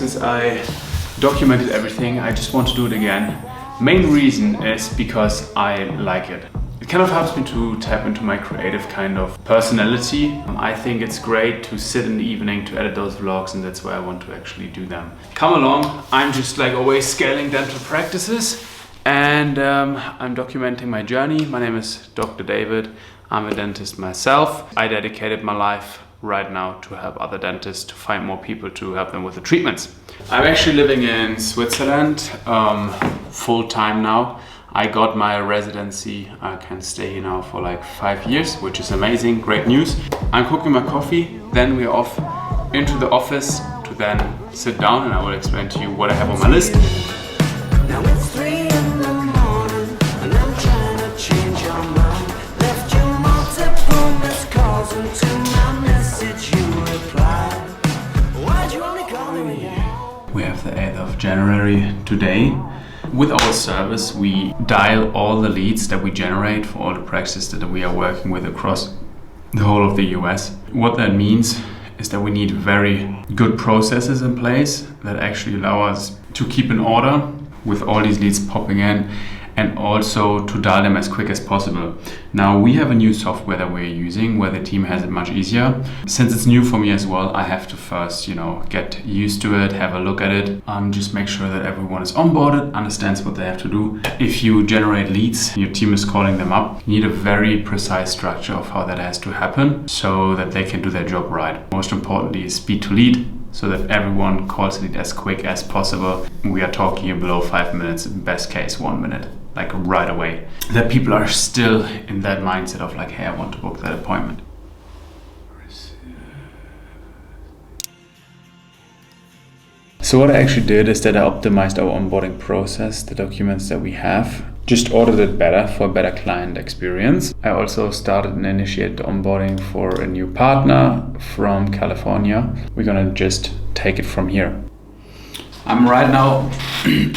practices, I documented everything. I just want to do it again. Main reason is because I like it. It kind of helps me to tap into my creative kind of personality. I think it's great to sit in the evening to edit those vlogs, and that's why I want to actually do them. Come along, I'm just like always scaling dental practices, and I'm documenting my journey. My name is Dr. David. I'm a dentist myself. I dedicated my life right now to help other dentists to find more people to help them with the treatments. I'm actually living in Switzerland full time now. I got my residency. I can stay here now for like 5 years, which is amazing, great news. I'm cooking my coffee, then we're off into the office to then sit down, and I will explain to you what I have on my list. Now it's 3 in the morning and I'm trying to change your mind. Left you multiple missed calls, and to my message you replied. Why'd you only call me again? We have the 8th of January today. With our service, we dial all the leads that we generate for all the practices that we are working with across the whole of the US. What that means is that we need very good processes in place that actually allow us to keep in order with all these leads popping in, and also to dial them as quick as possible. Now we have a new software that we're using where the team has it much easier. Since it's new for me as well, I have to first, get used to it, have a look at it, just make sure that everyone is onboarded, understands what they have to do. If you generate leads, your team is calling them up, you need a very precise structure of how that has to happen so that they can do their job right. Most importantly is speed to lead, so that everyone calls it as quick as possible. We are talking here below 5 minutes, best case 1 minute, like right away. That people are still in that mindset of like, hey, I want to book that appointment. So what I actually did is that I optimized our onboarding process, the documents that we have, just ordered it better for a better client experience. I also started and initiated the onboarding for a new partner from California. We're gonna just take it from here. I'm right now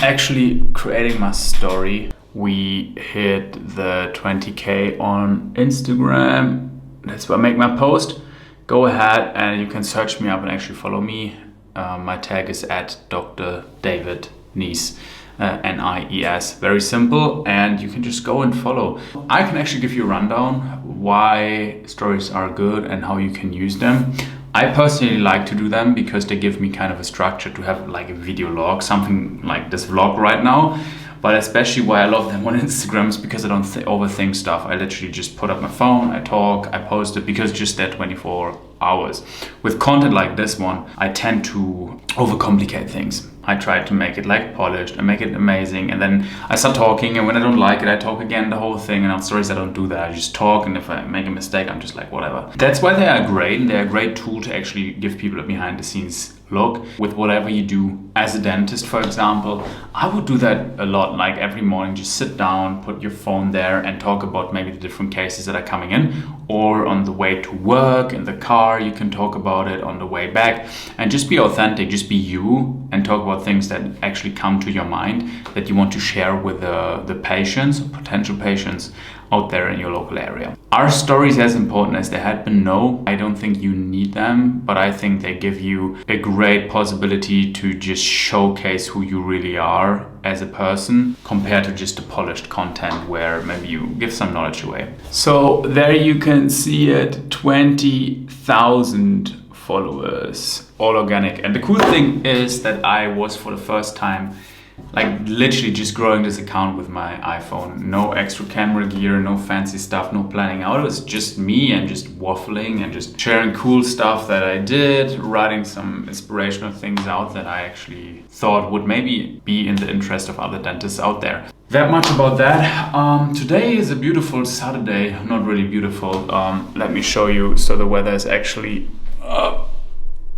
actually creating my story. We hit the 20K on Instagram. That's where I make my post. Go ahead and you can search me up and actually follow me. My tag is at Dr. David Nies, Nies. Very simple, and you can just go and follow. I can actually give you a rundown why stories are good and how you can use them. I personally like to do them because they give me kind of a structure to have like a video log, something like this vlog right now. But especially why I love them on Instagram is because I don't overthink stuff. I literally just put up my phone, I talk, I post it, because just that 24 hours. With content like this one, I tend to overcomplicate things. I try to make it like polished and make it amazing, and then I start talking, and when I don't like it, I talk again the whole thing. And on stories I don't do that. I just talk, and if I make a mistake, I'm just like, whatever. That's why they are great, and they're a great tool to actually give people a behind the scenes look with whatever you do. As a dentist, for example, I would do that a lot, like every morning, just sit down, put your phone there and talk about maybe the different cases that are coming in, or on the way to work, in the car, you can talk about it on the way back, and just be authentic, just be you, and talk about things that actually come to your mind that you want to share with the patients, potential patients out there in your local area. Are stories as important as they had been? No, I don't think you need them, but I think they give you a great possibility to just showcase who you really are as a person, compared to just the polished content where maybe you give some knowledge away. So there you can see it, 20,000 followers, all organic. And the cool thing is that I was, for the first time, like literally just growing this account with my iPhone. No extra camera gear, no fancy stuff, no planning out. It was just me and just waffling and just sharing cool stuff that I did, writing some inspirational things out that I actually thought would maybe be in the interest of other dentists out there. That much about that. Today is a beautiful Saturday, not really beautiful. Let me show you. So the weather is actually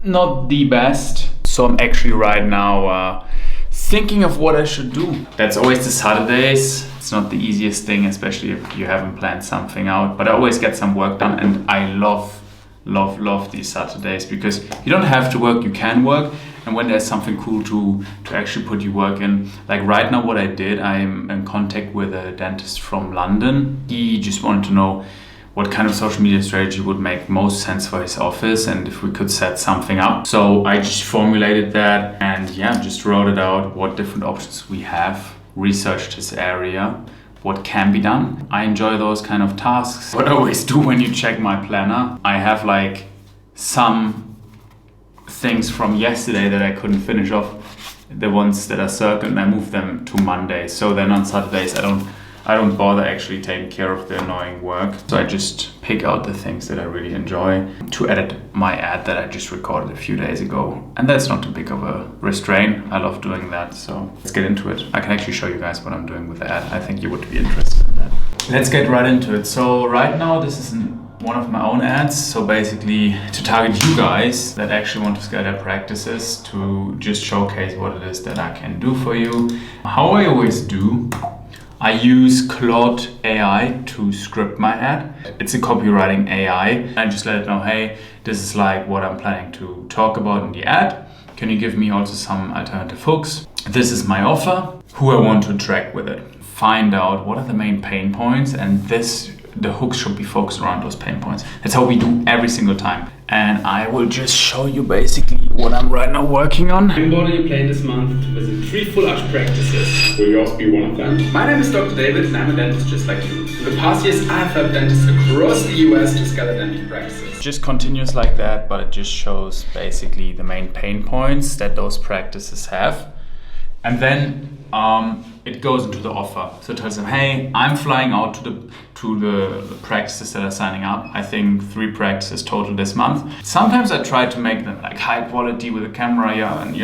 not the best. So I'm actually right now thinking of what I should do. That's always the Saturdays. It's not the easiest thing, especially if you haven't planned something out, but I always get some work done, and I love these Saturdays because you don't have to work, you can work, and when there's something cool to actually put your work in. Like right now what I did, I'm in contact with a dentist from London. He just wanted to know what kind of social media strategy would make most sense for his office and if we could set something up. So I just formulated that and just wrote it out, what different options we have, researched his area, what can be done. I enjoy those kind of tasks. What I always do when you check my planner, I have like some things from yesterday that I couldn't finish off, the ones that are circled, and I move them to Monday. So then on Saturdays I don't bother actually taking care of the annoying work. So I just pick out the things that I really enjoy to edit my ad that I just recorded a few days ago. And that's not too big of a restraint. I love doing that. So let's get into it. I can actually show you guys what I'm doing with the ad. I think you would be interested in that. Let's get right into it. So right now this is one of my own ads. So basically to target you guys that actually want to scale their practices, to just showcase what it is that I can do for you. How I always do, I use Claude AI to script my ad. It's a copywriting AI. I just let it know, hey, this is like what I'm planning to talk about in the ad. Can you give me also some alternative hooks? This is my offer, who I want to attract with it. Find out what are the main pain points, and the hooks should be focused around those pain points. That's how we do every single time. And I will just show you basically what I'm right now working on. I'm boarding a plane this month to visit 3 full arch practices. Will yours be one of them? My name is Dr. David and I'm a dentist just like you. In the past years, I've helped dentists across the US to scale their dental practices. Just continues like that, but it just shows basically the main pain points that those practices have. And then it goes into the offer. So it tells them, hey, I'm flying out to the practices that are signing up. I think 3 practices total this month. Sometimes I try to make them like high quality with a camera, and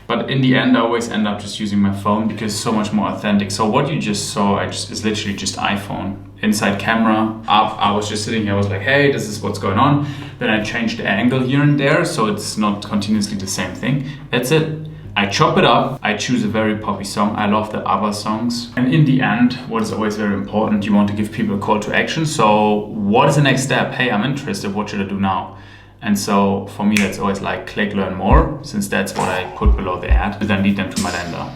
but in the end I always end up just using my phone because it's so much more authentic. So what you just saw is literally just iPhone. Inside camera, up, I was just sitting here, I was like, hey, this is what's going on. Then I changed the angle here and there, so it's not continuously the same thing. That's it. I chop it up, I choose a very poppy song, I love the other songs. And in the end, what is always very important, you want to give people a call to action. So what is the next step? Hey, I'm interested, what should I do now? And so for me, that's always like click learn more, since that's what I put below the ad, then lead them to my lender.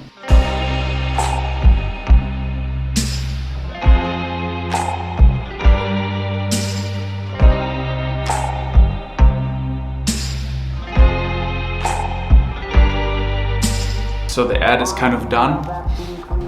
So the ad is kind of done.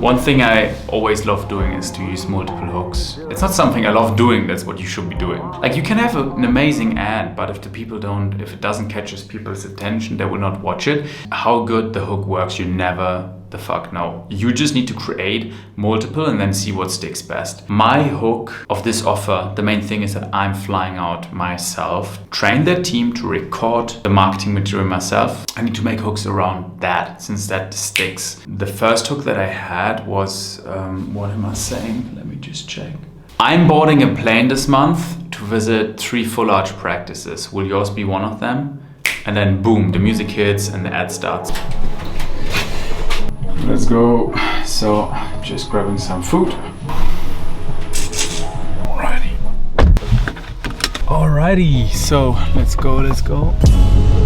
One thing I always love doing is to use multiple hooks. It's not something I love doing, that's what you should be doing. Like you can have an amazing ad, but if it doesn't catch people's attention, they will not watch it. How good the hook works, you never the fuck know. You just need to create multiple and then see what sticks best. My hook of this offer, the main thing is that I'm flying out myself, train their team to record the marketing material myself. I need to make hooks around that, since that sticks. The first hook that I had was, what am I saying? Let me just check. I'm boarding a plane this month to visit 3 full arch practices. Will yours be one of them? And then boom, the music hits and the ad starts. Let's go. So, just grabbing some food. Alrighty, so let's go.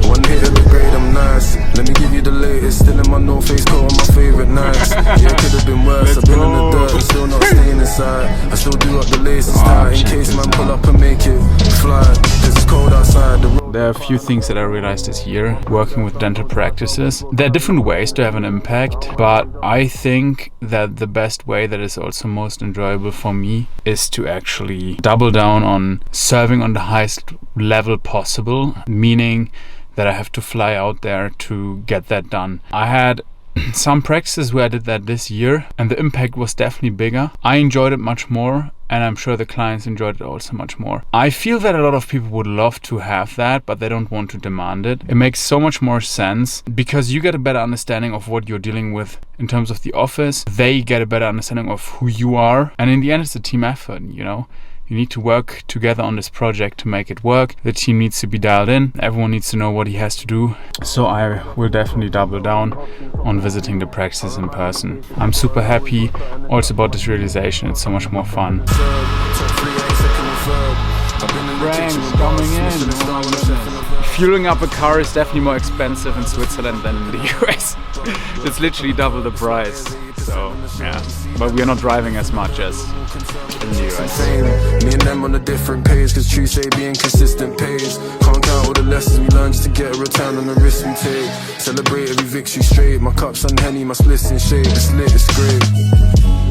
One hit of the grade, I'm nice. Let me give you the latest. Still in my no face coat on my favorite nights. Yeah, could have been worse. I've been in the dirt and still not staying inside. I still do up the lace and start in case man pull up and make it fly. Cause it's cold outside. There are a few things that I realized this year working with dental practices. There are different ways to have an impact, but I think that the best way that is also most enjoyable for me is to actually double down on serving on the highest level possible, meaning that I have to fly out there to get that done. I had some practices where I did that this year and the impact was definitely bigger. I enjoyed it much more, and I'm sure the clients enjoyed it also much more. I feel that a lot of people would love to have that, but they don't want to demand it. It makes so much more sense because you get a better understanding of what you're dealing with in terms of the office. They get a better understanding of who you are, and in the end it's a team effort, you know? You need to work together on this project to make it work. The team needs to be dialed in. Everyone needs to know what he has to do. So I will definitely double down on visiting the practices in person. I'm super happy also about this realization. It's so much more fun. Coming in. Fueling up a car is definitely more expensive in Switzerland than in the US. It's literally double the price. So yeah, but we are not driving as much as in the US. Me and them on a different page, cause true say being consistent pays. Can't count all the lessons we learned just to get a return on the risk we take. Celebrate every victory straight. My cups on Henny, my splits in shape. It's lit, it's great.